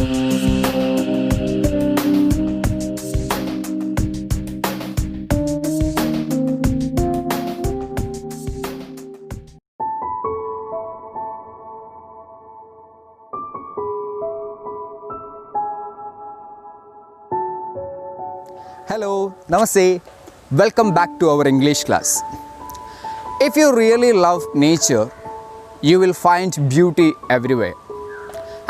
Hello, Namaste. Welcome back to our English class. If you really love nature, you will find beauty everywhere.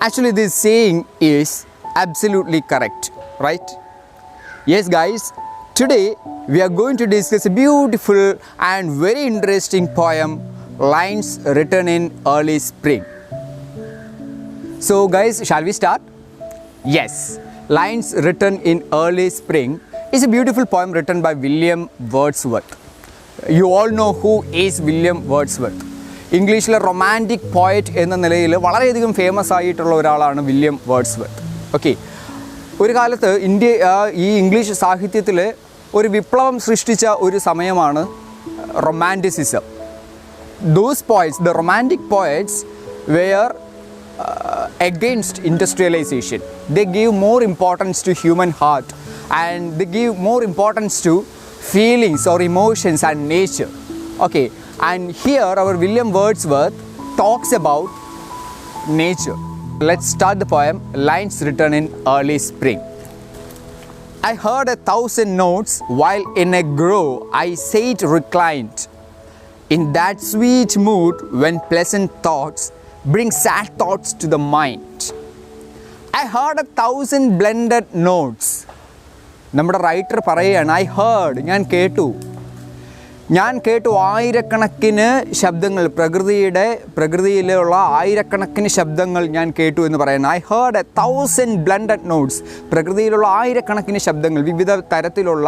Actually, this saying is absolutely correct, right? Yes, guys, today we are going to discuss a beautiful and very interesting poem, Lines Written in Early Spring. So, guys, shall we start? Yes, Lines Written in Early Spring is a beautiful poem written by William Wordsworth. You all know who is William Wordsworth. ഇംഗ്ലീഷിലെ romantic poet എന്ന നിലയിൽ വളരെയധികം famous ആയിട്ടുള്ള ഒരാളാണ് William Wordsworth. Okay, ഒരു കാലത്ത് ഈ English സാഹിത്യത്തിൽ ഒരു വിപ്ലവം സൃഷ്ടിച്ച ഒരു സമയമാണ് romanticism. Those poets, the romantic poets were against industrialization. They give more importance to human heart and they give more importance to feelings or emotions and nature. Okay, and here our William Wordsworth talks about nature. Let's start the poem, Lines Written in Early Spring. I heard 1,000 notes while in a grove I sat reclined, in that sweet mood when pleasant thoughts bring sad thoughts to the mind. I heard 1,000 blended notes. നമ്മുടെ writer പറയുകയാണ്, I heard, ഞാൻ കേട്ടു ആയിരക്കണക്കിന് ശബ്ദങ്ങൾ, പ്രകൃതിയിലുള്ള ആയിരക്കണക്കിന് ശബ്ദങ്ങൾ ഞാൻ കേട്ടു എന്ന് പറയുന്നത്. I heard 1,000 blended notes. പ്രകൃതിയിലുള്ള ആയിരക്കണക്കിന് ശബ്ദങ്ങൾ, വിവിധ തരത്തിലുള്ള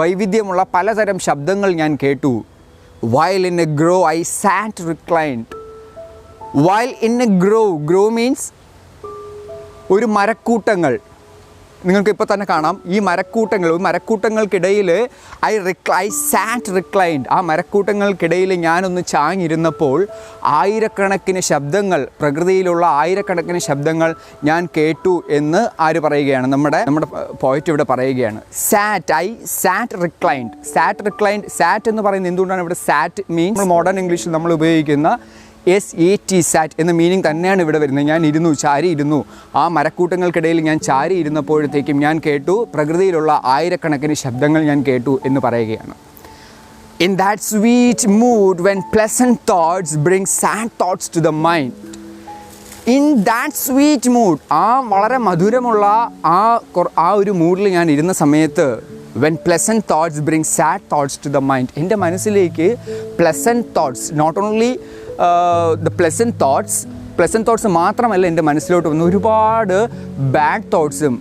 വൈവിധ്യമുള്ള പലതരം ശബ്ദങ്ങൾ ഞാൻ കേട്ടു. While in a grove I sat reclined. While in a grove means ഒരു മരക്കൂട്ടങ്ങൾ. നിങ്ങൾക്ക് ഇപ്പോൾ തന്നെ കാണാം ഈ മരക്കൂട്ടങ്ങൾക്കിടയിൽ ഐ സാറ്റ് റിക്ലൈൻഡ്. ആ മരക്കൂട്ടങ്ങൾക്കിടയിൽ ഞാനൊന്ന് ചാഞ്ഞിരുന്നപ്പോൾ ആയിരക്കണക്കിന് ശബ്ദങ്ങൾ, പ്രകൃതിയിലുള്ള ആയിരക്കണക്കിന് ശബ്ദങ്ങൾ ഞാൻ കേട്ടു എന്ന് ആര് പറയുകയാണ്? നമ്മുടെ പോയറ്റ് ഇവിടെ പറയുകയാണ്. I SAT reclined. സാറ്റ് എന്ന് പറയുന്നത് എന്തുകൊണ്ടാണ് ഇവിടെ സാറ്റ് മീൻസ് മോഡേൺ ഇംഗ്ലീഷിൽ നമ്മൾ ഉപയോഗിക്കുന്ന SAT സാറ്റ് എന്ന മീനിങ് തന്നെയാണ് ഇവിടെ വരുന്നത്. ഞാൻ ചാരിയിരുന്നു, ആ മരക്കൂട്ടങ്ങൾക്കിടയിൽ ഞാൻ ചാരി ഇരുന്നപ്പോഴത്തേക്കും ഞാൻ കേട്ടു, പ്രകൃതിയിലുള്ള ആയിരക്കണക്കിന് ശബ്ദങ്ങൾ ഞാൻ കേട്ടു എന്ന് പറയുകയാണ്. In that sweet mood when pleasant thoughts bring sad thoughts to the mind. In that sweet mood, ആ വളരെ മധുരമുള്ള ആ ഒരു മൂഡിൽ ഞാൻ ഇരുന്ന സമയത്ത്, when pleasant thoughts bring sad thoughts to the mind, എൻ്റെ മനസ്സിലേക്ക് pleasant thoughts, not only the pleasant thoughts മാത്രമല്ല എൻ്റെ മനസ്സിലോട്ട് വന്നു, ഒരുപാട് ബാഡ് തോട്ട്സും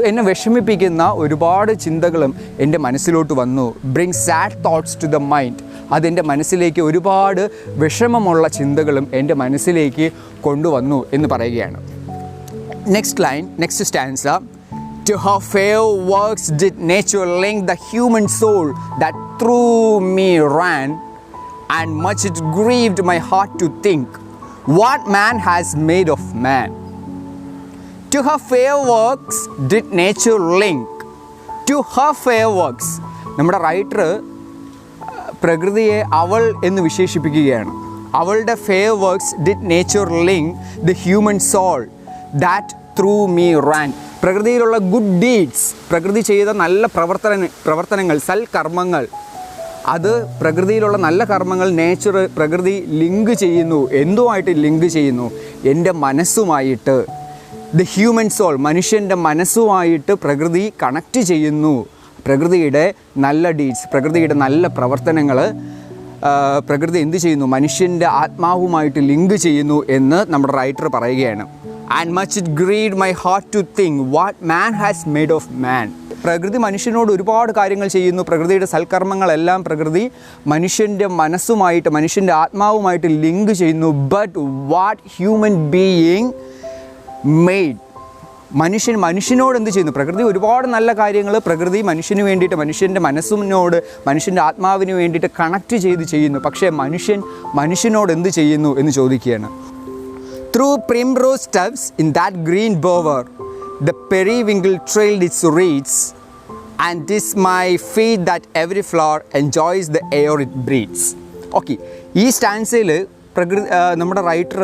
എന്നെ വിഷമിപ്പിക്കുന്ന ഒരുപാട് ചിന്തകളും എൻ്റെ മനസ്സിലോട്ട് വന്നു. Bring sad thoughts to the mind. അതെൻ്റെ മനസ്സിലേക്ക് ഒരുപാട് വിഷമമുള്ള ചിന്തകളും എൻ്റെ മനസ്സിലേക്ക് കൊണ്ടുവന്നു എന്ന് പറയുകയാണ്. Next stanza. To her fair works did nature link the human soul that through me ran, and much it grieved my heart to think what man has made of man. To her fair works did nature link. To her fair works. നമ്മുടെ writer പ്രകൃതിയെ അവൾ എന്ന് വിശേഷിപ്പിക്കുകയാണ്. അവളുടെ fair works did nature link the human soul that through me ran. പ്രകൃതിയിലുള്ള good deeds, പ്രകൃതി ചെയ്ത നല്ല പ്രവർത്തനങ്ങൾ, സൽക്കർമ്മങ്ങൾ, അത് പ്രകൃതിയിലുള്ള നല്ല കർമ്മങ്ങൾ പ്രകൃതി ലിങ്ക് ചെയ്യുന്നു. എന്തുമായിട്ട് ലിങ്ക് ചെയ്യുന്നു? എൻ്റെ മനസ്സുമായിട്ട്. ദ ഹ്യൂമൻ സോൾ, മനുഷ്യൻ്റെ മനസ്സുമായിട്ട് പ്രകൃതി കണക്റ്റ് ചെയ്യുന്നു. പ്രകൃതിയുടെ നല്ല ഡീഡ്സ്, പ്രകൃതിയുടെ നല്ല പ്രവർത്തനങ്ങൾ പ്രകൃതി എന്ത് ചെയ്യുന്നു? മനുഷ്യൻ്റെ ആത്മാവുമായിട്ട് ലിങ്ക് ചെയ്യുന്നു എന്ന് നമ്മുടെ റൈറ്റർ പറയുകയാണ്. And much it grieved my heart to think what man has made of man. പ്രകൃതി മനുഷ്യനോട് ഒരുപാട് കാര്യങ്ങൾ ചെയ്യുന്നു. പ്രകൃതിയുടെ സൽക്കർമ്മങ്ങളെല്ലാം പ്രകൃതി മനുഷ്യൻ്റെ മനസ്സുമായിട്ട്, മനുഷ്യൻ്റെ ആത്മാവുമായിട്ട് ലിങ്ക് ചെയ്യുന്നു. But what human being made, മനുഷ്യനോട് എന്ത് ചെയ്യുന്നു? പ്രകൃതി ഒരുപാട് നല്ല കാര്യങ്ങൾ പ്രകൃതി മനുഷ്യന് വേണ്ടിയിട്ട്, മനുഷ്യൻ്റെ മനസ്സിനോട്, മനുഷ്യൻ്റെ ആത്മാവിന് വേണ്ടിയിട്ട് കണക്റ്റ് ചെയ്ത് ചെയ്യുന്നു. പക്ഷേ മനുഷ്യനോട് എന്ത് ചെയ്യുന്നു എന്ന് ചോദിക്കുകയാണ്. Through primrose tufts in that green bower, the periwinkle trailed its reeds, and 'tis my faith that every flower enjoys the air it breathes. Okay, ഈ സ്റ്റാൻസയിൽ നമ്മുടെ റൈറ്റർ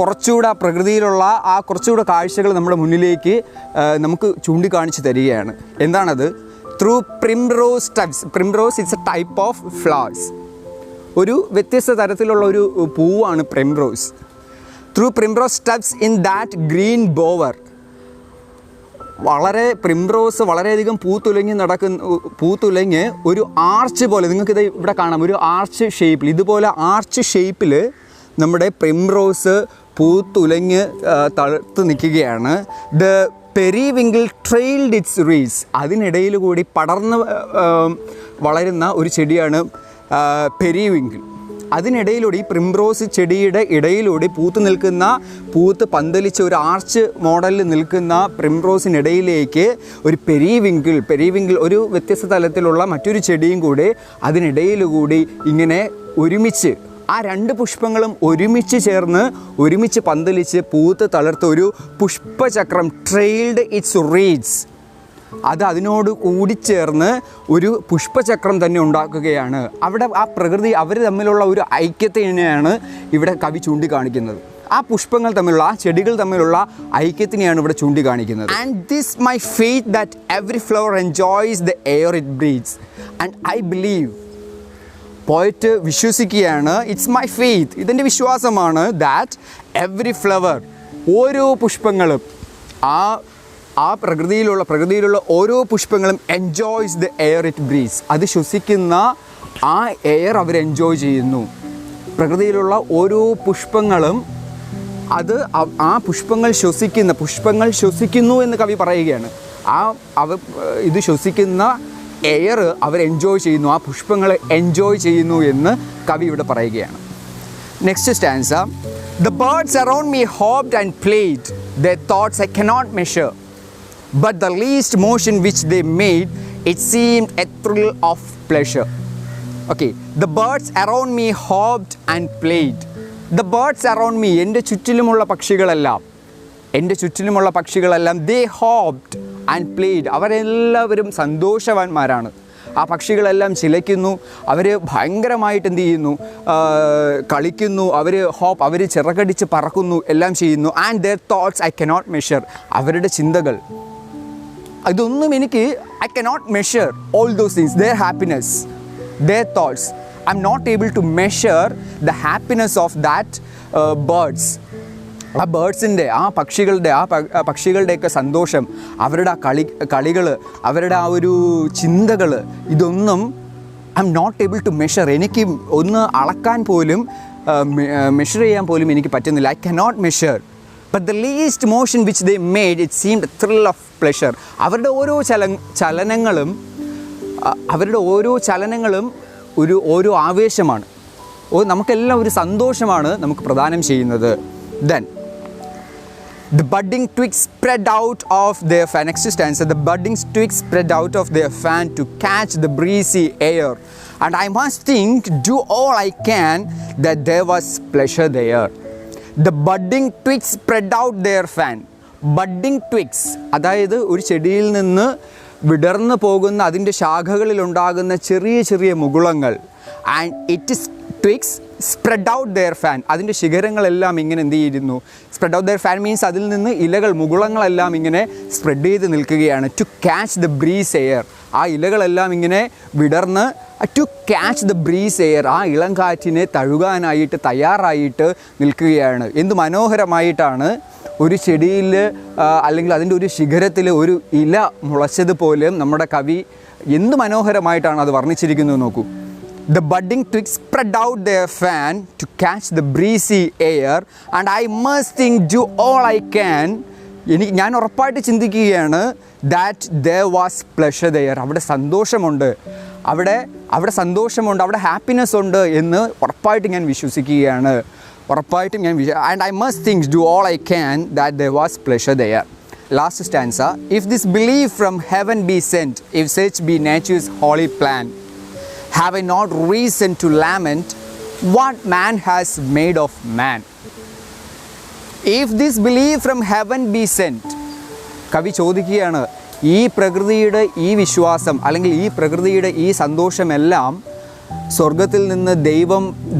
കുറച്ചുകൂടെ പ്രകൃതിയിലുള്ള കുറച്ചുകൂടെ കാഴ്ചകൾ നമ്മുടെ മുന്നിലേക്ക് നമുക്ക് ചൂണ്ടിക്കാണിച്ച് തരികയാണ്. എന്താണത്? Through primrose types. Primrose it's A type of flowers. ഒരു വ്യത്യസ്ത തരത്തിലുള്ള ഒരു പൂവാണ് primrose. Through primrose types in that green bower. വളരെ പ്രിംറോസ് വളരെയധികം പൂത്തുലഞ്ഞ് ഒരു ആർച്ച് പോലെ, നിങ്ങൾക്കിത് ഇവിടെ കാണാം, ഒരു ആർച്ച് ഷേപ്പിൽ, ഇതുപോലെ ആർച്ച് ഷേപ്പിൽ നമ്മുടെ പ്രിംറോസ് പൂത്തുലഞ്ഞ് തളുത്ത് നിൽക്കുകയാണ്. The periwinkle trailed it's reads. അതിനിടയിൽ കൂടി പടർന്ന് വളരുന്ന ഒരു ചെടിയാണ് പെരിവിങ്കിൾ. അതിനിടയിലൂടെ ഈ പ്രിംറോസ് ചെടിയുടെ ഇടയിലൂടെ പൂത്ത് പന്തലിച്ച ഒരു ആർച്ച് മോഡലിൽ നിൽക്കുന്ന പ്രിംറോസിനിടയിലേക്ക് ഒരു പെരിവിങ്കിൾ ഒരു വ്യത്യസ്ത തലത്തിലുള്ള മറ്റൊരു ചെടിയും കൂടി അതിനിടയിലുകൂടി ഇങ്ങനെ ഒരുമിച്ച്, ആ രണ്ട് പുഷ്പങ്ങളും ഒരുമിച്ച് ചേർന്ന് ഒരുമിച്ച് പന്തലിച്ച് പൂത്ത് തളർത്ത ഒരു പുഷ്പചക്രം, ട്രെയിൽഡ് ഇറ്റ്സ് റീഡ്സ്, അത് അതിനോട് കൂടിച്ചേർന്ന് ഒരു പുഷ്പചക്രം തന്നെ ഉണ്ടാക്കുകയാണ്. അവിടെ ആ പ്രകൃതി, അവർ തമ്മിലുള്ള ഒരു ഐക്യത്തിനെയാണ് ഇവിടെ കവി ചൂണ്ടിക്കാണിക്കുന്നത്. ആ പുഷ്പങ്ങൾ തമ്മിലുള്ള, ആ ചെടികൾ തമ്മിലുള്ള ഐക്യത്തിനെയാണ് ഇവിടെ ചൂണ്ടിക്കാണിക്കുന്നത്. And this my faith that every flower enjoys the air it breathes and I believe. Poet വിശ്വസിക്കുകയാണ്, ഇറ്റ്സ് മൈ ഫെയ്ത്ത്, ഇതെൻ്റെ വിശ്വാസമാണ്, ദാറ്റ് എവറി ഫ്ലവർ, ഓരോ പുഷ്പങ്ങളും, ആ പ്രകൃതിയിലുള്ള ഓരോ പുഷ്പങ്ങളും enjoys the air it breathes, അത് ശ്വസിക്കുന്ന ആ എയർ അവർ എൻജോയ് ചെയ്യുന്നു. പ്രകൃതിയിലുള്ള ഓരോ പുഷ്പങ്ങളും ആ പുഷ്പങ്ങൾ ശ്വസിക്കുന്നു എന്ന് കവി പറയുകയാണ്. ഇത് ശ്വസിക്കുന്ന എയർ അവർ എൻജോയ് ചെയ്യുന്നു, ആ പുഷ്പങ്ങൾ എൻജോയ് ചെയ്യുന്നു എന്ന് കവി ഇവിടെ പറയുകയാണ്. Next stanza. The birds around me hopped and played, their thoughts I cannot measure, but the least motion which they made, it seemed a thrill of pleasure. Okay, the birds around me hopped and played. The birds around me, എൻ്റെ ചുറ്റിലുമുള്ള പക്ഷികളെല്ലാം they hopped and played. അവരെല്ലാവരും സന്തോഷവാന്മാരാണ്. ആ പക്ഷികളെല്ലാം ചിലയ്ക്കുന്നു, അവർ ഭയങ്കരമായിട്ട് എന്ത് ചെയ്യുന്നു, കളിക്കുന്നു, അവർ ചിറകടിച്ച് പറക്കുന്നു, എല്ലാം ചെയ്യുന്നു. And their thoughts I cannot measure. അവരുടെ ചിന്തകൾ, ഇതൊന്നും എനിക്ക് I cannot measure all those things, their happiness, their thoughts. I'm not able to measure the happiness of that birds. ആ ബേർഡ്സിൻ്റെ, ആ പക്ഷികളുടെയൊക്കെ സന്തോഷം, അവരുടെ ആ കളികൾ, അവരുടെ ആ ഒരു ചിന്തകൾ, ഇതൊന്നും I am not able to measure. എനിക്ക് ഒന്ന് അളക്കാൻ പോലും, മെഷർ ചെയ്യാൻ പോലും എനിക്ക് പറ്റുന്നില്ല. I cannot measure. But the least motion which they made, it seemed a thrill of pleasure. അവരുടെ ഓരോ ചലനങ്ങളും ഓരോ ആവേശമാണ്. നമുക്കെല്ലാം ഒരു സന്തോഷമാണ് നമുക്ക് പ്രദാനം ചെയ്യുന്നത്. Then the budding twigs spread out of their fan. Next stanza. The budding twigs spread out of their fan to catch the breezy air, and I must do all I can that there was pleasure there. The budding twigs spread out their fan. Budding twigs, അതായത് ഒരു ചെടിയിൽ നിന്ന് വിടർന്നു പോകുന്ന അതിൻ്റെ ശാഖകളിലുണ്ടാകുന്ന ചെറിയ ചെറിയ മുകുളങ്ങൾ. And it is twigs spread out their fan. അതിൻ്റെ ശിഖരങ്ങളെല്ലാം ഇങ്ങനെ എന്ത് ചെയ്യുന്നു, spread out their fan means അതിൽ നിന്ന് മുകുളങ്ങളെല്ലാം ഇങ്ങനെ സ്പ്രെഡ് ചെയ്ത് നിൽക്കുകയാണ്. To catch the breeze air, ആ ഇലകളെല്ലാം ഇങ്ങനെ വിടർന്ന് to catch the breeze air, ആ ഇളം കാറ്റിനെ തഴുകാനായിട്ട് തയ്യാറായിട്ട് നിൽക്കുകയാണ്. എന്ത് മനോഹരമായിട്ടാണ് ഒരു ചെടിയിൽ അല്ലെങ്കിൽ അതിൻ്റെ ഒരു ശിഖരത്തിൽ ഒരു ഇല മുളച്ചതുപോലെ നമ്മുടെ കവി എന്ത് മനോഹരമായിട്ടാണ് അത് വർണ്ണിച്ചിരിക്കുന്നത് നോക്കൂ. The budding twigs spread out their fan to catch the breezy air, and I must do all I can. ഞാൻ ഉറപ്പായിട്ട് ചിന്തിക്കുകയാണ് that there was pleasure there. അവിടെ സന്തോഷമുണ്ട്, അവിടെ ഹാപ്പിനെസ് ഉണ്ട് എന്ന് ഉറപ്പായിട്ട് ഞാൻ വിശ്വസിക്കുകയാണ്. and I must do all I can that there was pleasure there. Last stanza. If this belief from heaven be sent, if such be nature's holy plan, have I not reason to lament what man has made of man? If this belief from heaven be sent, കവി ചോദിക്കുകയാണ്, ഈ പ്രകൃതിയുടെ ഈ വിശ്വാസം അല്ലെങ്കിൽ ഈ പ്രകൃതിയുടെ ഈ സന്തോഷമെല്ലാം സ്വർഗത്തിൽ നിന്ന്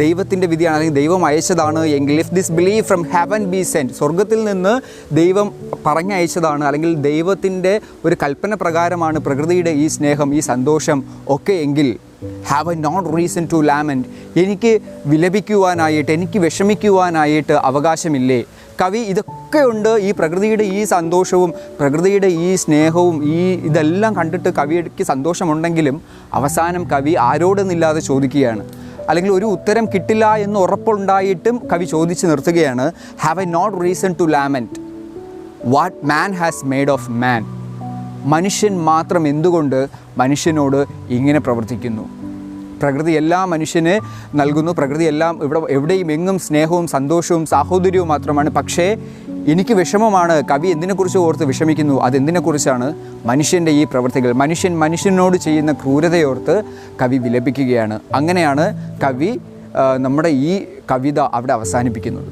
ദൈവത്തിൻ്റെ വിധിയാണ്, അല്ലെങ്കിൽ ദൈവം അയച്ചതാണ് എങ്കിൽ, if this belief from heaven be sent, സ്വർഗത്തിൽ നിന്ന് ദൈവം പറഞ്ഞയച്ചതാണ്, അല്ലെങ്കിൽ ദൈവത്തിൻ്റെ ഒരു കൽപ്പന പ്രകാരമാണ് പ്രകൃതിയുടെ ഈ സ്നേഹം, ഈ സന്തോഷം ഒക്കെ എങ്കിൽ, have I not reason to lament, എനിക്ക് വിലപിക്കുവാനായിട്ട്, എനിക്ക് വിഷമിക്കുവാനായിട്ട് അവകാശമില്ലേ? കവി ഇതൊക്കെയുണ്ട്, ഈ പ്രകൃതിയുടെ ഈ സന്തോഷവും പ്രകൃതിയുടെ ഈ സ്നേഹവും ഇതെല്ലാം കണ്ടിട്ട് കവിക്ക് സന്തോഷമുണ്ടെങ്കിലും അവസാനം കവി ആരോടെന്നില്ലാതെ ചോദിക്കുകയാണ്, അല്ലെങ്കിൽ ഒരു ഉത്തരം കിട്ടില്ല എന്ന് ഉറപ്പുണ്ടായിട്ടും കവി ചോദിച്ച് നിർത്തുകയാണ്, have I not reason to lament what man has made of man, മനുഷ്യൻ മാത്രം എന്തുകൊണ്ട് മനുഷ്യനോട് ഇങ്ങനെ പ്രവർത്തിക്കുന്നു? പ്രകൃതി എല്ലാം മനുഷ്യന് നൽകുന്നു, പ്രകൃതി എല്ലാം എവിടെയും എങ്ങും സ്നേഹവും സന്തോഷവും സാഹോദര്യവും മാത്രമാണ്. പക്ഷേ എനിക്ക് വിഷമമാണ്. കവി എന്തിനെക്കുറിച്ച് ഓർത്ത് വിഷമിക്കുന്നു? അതെന്തിനെക്കുറിച്ചാണ്? മനുഷ്യൻ്റെ ഈ പ്രവൃത്തികൾ, മനുഷ്യനോട് ചെയ്യുന്ന ക്രൂരതയോർത്ത് കവി വിലപിക്കുകയാണ്. അങ്ങനെയാണ് കവി നമ്മുടെ ഈ കവിത അവിടെ അവസാനിപ്പിക്കുന്നത്.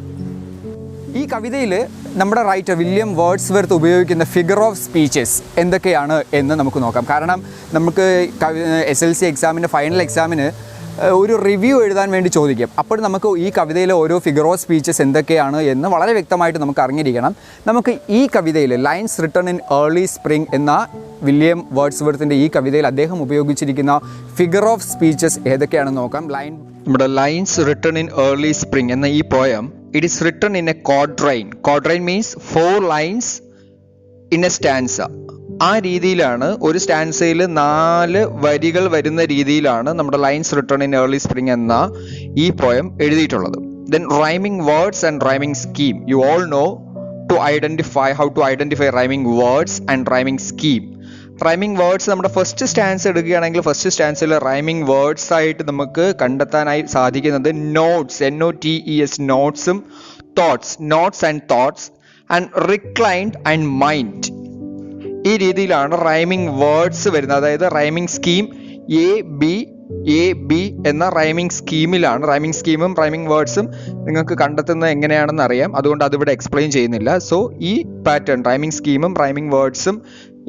ഈ കവിതയിൽ നമ്മുടെ റൈറ്റർ വില്യം വേർഡ്സ്വർത്ത് ഉപയോഗിക്കുന്ന ഫിഗർ ഓഫ് സ്പീച്ചസ് എന്തൊക്കെയാണ് എന്ന് നമുക്ക് നോക്കാം. കാരണം നമുക്ക് SLC എക്സാമിൻ്റെ ഫൈനൽ എക്സാമിന് ഒരു റിവ്യൂ എഴുതാൻ വേണ്ടി ചോദിക്കാം. അപ്പോൾ നമുക്ക് ഈ കവിതയിലെ ഓരോ ഫിഗർ ഓഫ് സ്പീച്ചസ് എന്തൊക്കെയാണ് എന്ന് വളരെ വ്യക്തമായിട്ട് നമുക്ക് അറിഞ്ഞിരിക്കണം. നമുക്ക് ഈ കവിതയിൽ lines written in early spring എന്ന വില്യം വേർഡ്സ്വർത്തിൻ്റെ ഈ കവിതയിൽ അദ്ദേഹം ഉപയോഗിച്ചിരിക്കുന്ന ഫിഗർ ഓഫ് സ്പീച്ചസ് ഏതൊക്കെയാണെന്ന് നോക്കാം. നമ്മുടെ lines written in early spring എന്ന ഈ poem, it is written in a quatrain. Quatrain means 4 lines in a stanza. ആ രീതിയിലാണ്, ഒരു സ്റ്റാൻസയിൽ 4 വരികൾ വരുന്ന രീതിയിലാണ് നമ്മുടെ lines written in early spring എന്ന ഈ പോയം എഴുതിയിട്ടുള്ളത്. Then rhyming words and rhyming scheme. You all know how to identify rhyming words and rhyming scheme. Rhyming words നമ്മുടെ ഫസ്റ്റ് സ്റ്റാൻസ് എടുക്കുകയാണെങ്കിൽ ഫസ്റ്റ് സ്റ്റാൻസിൽ റൈമിംഗ് വേർഡ്സ് ആയിട്ട് നമുക്ക് കണ്ടെത്താനായി സാധിക്കുന്നത് നോട്ട്സ്, NOTES, നോട്ട്സും thoughts, notes and thoughts, and reclined and mind. ഈ രീതിയിലാണ് റൈമിംഗ് വേർഡ്സ് വരുന്നത്. അതായത് റൈമിംഗ് സ്കീം എ ബി എന്ന റൈമിംഗ് സ്കീമിലാണ്. റൈമിംഗ് സ്കീമും റൈമിംഗ് വേർഡ്സും നിങ്ങൾക്ക് കണ്ടെത്തുന്നത് എങ്ങനെയാണെന്ന് അറിയാം, അതുകൊണ്ട് അതിവിടെ എക്സ്പ്ലെയിൻ ചെയ്യുന്നില്ല. സോ ഈ പാറ്റേൺ റൈമിംഗ് സ്കീമും റൈമിംഗ് വേർഡ്സും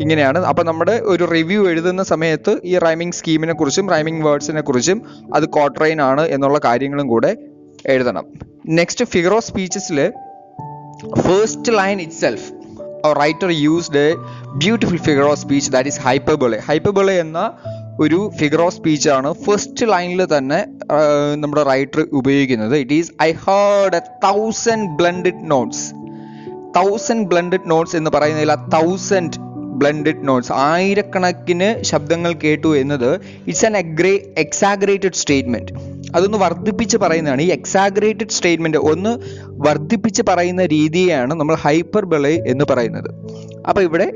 ഇങ്ങനെയാണ്. അപ്പോൾ നമ്മുടെ ഒരു റിവ്യൂ എഴുതുന്ന സമയത്ത് ഈ റൈമിംഗ് സ്കീമിനെ കുറിച്ചും റൈമിംഗ് വേർഡ്സിനെ കുറിച്ചും അത് ക്വാട്രൈൻ ആണ് എന്നുള്ള കാര്യങ്ങളും കൂടെ എഴുതണം. നെക്സ്റ്റ് ഫിഗർ ഓഫ് സ്പീച്ചസിൽ first line itself writer used a beautiful figure of speech, that is hyperbole. Hyperbole എന്ന ഒരു ഫിഗർ ഓഫ് സ്പീച്ചാണ് ഫസ്റ്റ് ലൈനിൽ തന്നെ നമ്മുടെ റൈറ്റർ ഉപയോഗിക്കുന്നത്. It is I heard 1000 blended notes. 1000 blended notes എന്ന് പറയുന്നതിൽ 1000 blended notes, ആയിരക്കണക്കിന് ശബ്ദങ്ങൾ കേട്ടു എന്നത് ഇറ്റ്സ് ആൻ എക്സാഗ്രേറ്റഡ് സ്റ്റേറ്റ്മെന്റ്. അതൊന്ന് വർദ്ധിപ്പിച്ച് പറയുന്നതാണ്. ഈ എക്സാഗ്രേറ്റഡ് സ്റ്റേറ്റ്മെന്റ് ഒന്ന് വർദ്ധിപ്പിച്ച് പറയുന്ന രീതിയാണ് നമ്മൾ ഹൈപ്പർബോളെ എന്ന് പറയുന്നത്. അപ്പോൾ ഇവിടെ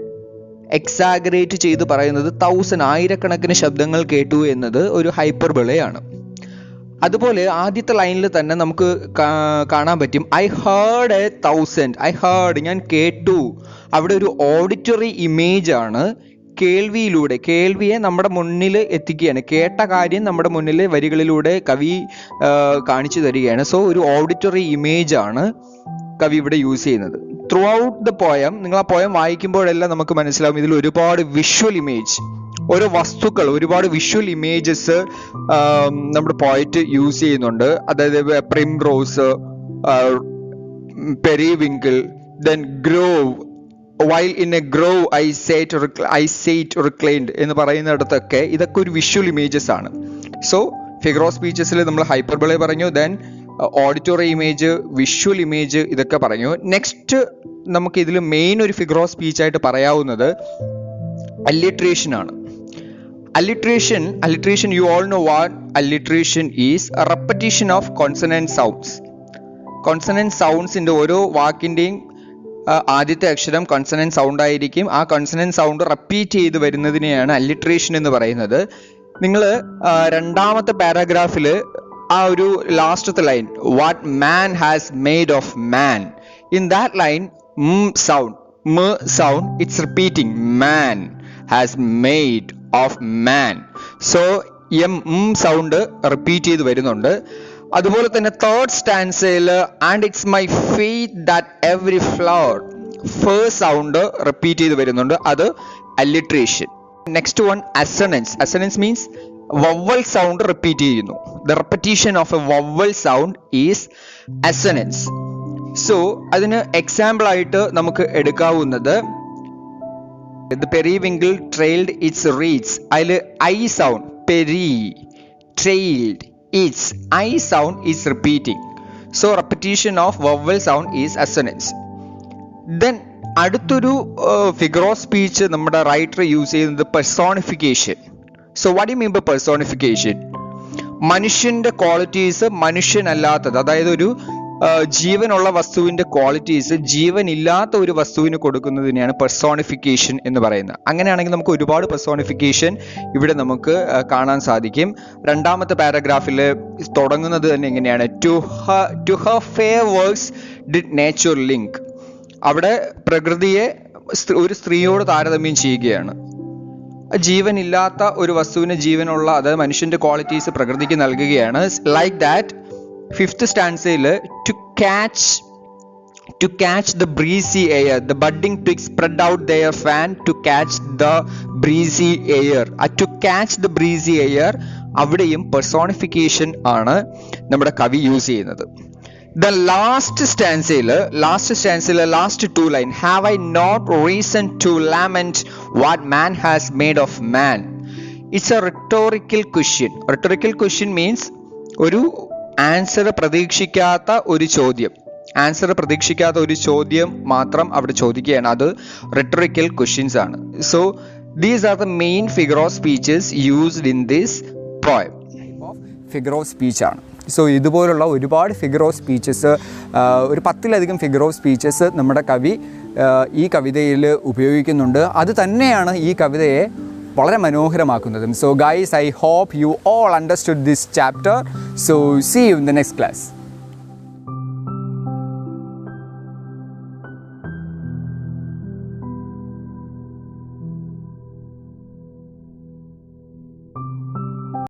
എക്സാഗ്രേറ്റ് ചെയ്ത് പറയുന്നത് 1000 ആയിരക്കണക്കിന് ശബ്ദങ്ങൾ കേട്ടു എന്നത് ഒരു ഹൈപ്പർബോളയാണ്. അതുപോലെ ആദ്യത്തെ ലൈനിൽ തന്നെ നമുക്ക് കാണാൻ പറ്റും ഐ ഹേർഡ് 1000. ഐ ഹേർഡ്, ഞാൻ കേട്ടു. അവിടെ ഒരു ഓഡിറ്ററി ഇമേജ് ആണ്. കേൾവിയെ നമ്മുടെ മുന്നിൽ എത്തിക്കുകയാണ്. കേട്ട കാര്യം നമ്മുടെ മുന്നിൽ വരികളിലൂടെ കവി കാണിച്ചു തരികയാണ്. സോ ഒരു ഓഡിറ്ററി ഇമേജ് ആണ് കവി ഇവിടെ യൂസ് ചെയ്യുന്നത്. ത്രൂ ഔട്ട് ദ പോയം, നിങ്ങൾ ആ പോയം വായിക്കുമ്പോഴെല്ലാം നമുക്ക് മനസ്സിലാവും ഇതിൽ ഒരുപാട് വിഷ്വൽ ഇമേജ്, ഓരോ വസ്തുക്കൾ, ഒരുപാട് വിഷ്വൽ ഇമേജസ് നമ്മുടെ പോയറ്റ് യൂസ് ചെയ്യുന്നുണ്ട്. അതായത് primrose, periwinkle, then grove, while in a grove I sat reclined എന്ന് പറയുന്നിടത്തൊക്കെ ഇതൊക്കെ ഒരു വിഷ്വൽ ഇമേജസ് ആണ്. സോ ഫിഗർ ഓഫ് സ്പീച്ചസിൽ നമ്മൾ ഹൈപ്പർബോളെ പറഞ്ഞു, then auditory image, visual image, ഇതൊക്കെ പറഞ്ഞു. നെക്സ്റ്റ് നമുക്ക് ഇതിൽ മെയിൻ ഒരു ഫിഗർ ഓഫ് സ്പീച്ച് ആയിട്ട് പറയാവുന്നത് അല്ലിട്രേഷൻ ആണ്. Alliteration, you all know what alliteration is. A repetition of consonant sounds. Consonant sounds ന്റെ ഓരോ വാക്കിന്റെയും ആദ്യത്തെ അക്ഷരം കൺസണന്റ് സൗണ്ട് ആയിരിക്കും. ആ കൺസണന്റ് സൗണ്ട് റിപ്പീറ്റ് ചെയ്ത് വരുന്നതിനെയാണ് അല്ലിട്രേഷൻ എന്ന് പറയുന്നത്. നിങ്ങൾ രണ്ടാമത്തെ പാരാഗ്രാഫിൽ ആ ഒരു ലാസ്റ്റത്തെ line, what man has made of man, in that line sound, it's repeating, man has made of man. So sound repeat ചെയ്ത് വരുന്നുണ്ട്. അതുപോലെ തന്നെ തേർഡ് സ്റ്റാൻസയിൽ and it's my faith that every flower first sound repeat ചെയ്ത് വരുന്നുണ്ട്, അത് alliteration. Next one assonance. Assonance means vowel sound repeat ചെയ്യുന്നു. The repetition of a vowel sound is assonance. So അതിന് എക്സാമ്പിൾ ആയിട്ട് നമുക്ക് എടുക്കാവുന്നത് the periwinkle trailed its reeds. അതിൽ I sound, peri trailed its I sound is repeating. So repetition of vowel sound is assonance. Then അടുത്തൊരു figure of speech നമ്മുടെ writer use ചെയ്യുന്നത് personification. So what you mean by personification? മനുഷ്യന്റെ qualities മനുഷ്യനല്ലാത്തത്, അതായത് ഒരു ജീവനുള്ള വസ്തുവിന്റെ ക്വാളിറ്റീസ് ജീവനില്ലാത്ത ഒരു വസ്തുവിന് കൊടുക്കുന്നതിനെയാണ് പെർസോണിഫിക്കേഷൻ എന്ന് പറയുന്നത്. അങ്ങനെയാണെങ്കിൽ നമുക്ക് ഒരുപാട് പെർസോണിഫിക്കേഷൻ ഇവിടെ നമുക്ക് കാണാൻ സാധിക്കും. രണ്ടാമത്തെ പാരഗ്രാഫിൽ തുടങ്ങുന്നത് തന്നെ എങ്ങനെയാണ്? To her fair works did nature link. അവിടെ പ്രകൃതിയെ ഒരു സ്ത്രീയോട് താരതമ്യം ചെയ്യുകയാണ്. ജീവനില്ലാത്ത ഒരു വസ്തുവിന് ജീവനുള്ള, അതായത് മനുഷ്യന്റെ ക്വാളിറ്റീസ് പ്രകൃതിക്ക് നൽകുകയാണ്. ലൈക്ക് ദാറ്റ് ഫിഫ്ത്ത് സ്റ്റാൻസയിൽ to catch the breezy air, the budding twigs spread out their fan to catch the breezy air. To catch the breezy air, അവിടെയും പെർസോണിഫിക്കേഷൻ ആണ് നമ്മുടെ കവി യൂസ് ചെയ്യുന്നത്. The last stanza, last two line, have I not reason to lament what man has made of man? It's a rhetorical question. Rhetorical question means ഒരു answer പ്രതീക്ഷിക്കാത്ത ഒരു ചോദ്യം മാത്രം അവിടെ ചോദിക്കുകയാണ്. അത് rhetorical questions ആണ്. So these are the main figure of speeches used in this poem. Figure of speech ആണ്. സോ ഇതുപോലുള്ള ഒരുപാട് ഫിഗർ ഓഫ് സ്പീച്ചസ്, ഒരു 10-ലധികം ഫിഗർ ഓഫ് സ്പീച്ചസ് നമ്മുടെ കവി ഈ കവിതയിൽ ഉപയോഗിക്കുന്നുണ്ട്. അത് തന്നെയാണ് ഈ കവിതയെ വളരെ മനോഹരമാക്കുന്നതും. So guys, I hope you all understood this chapter. So see you in the next class.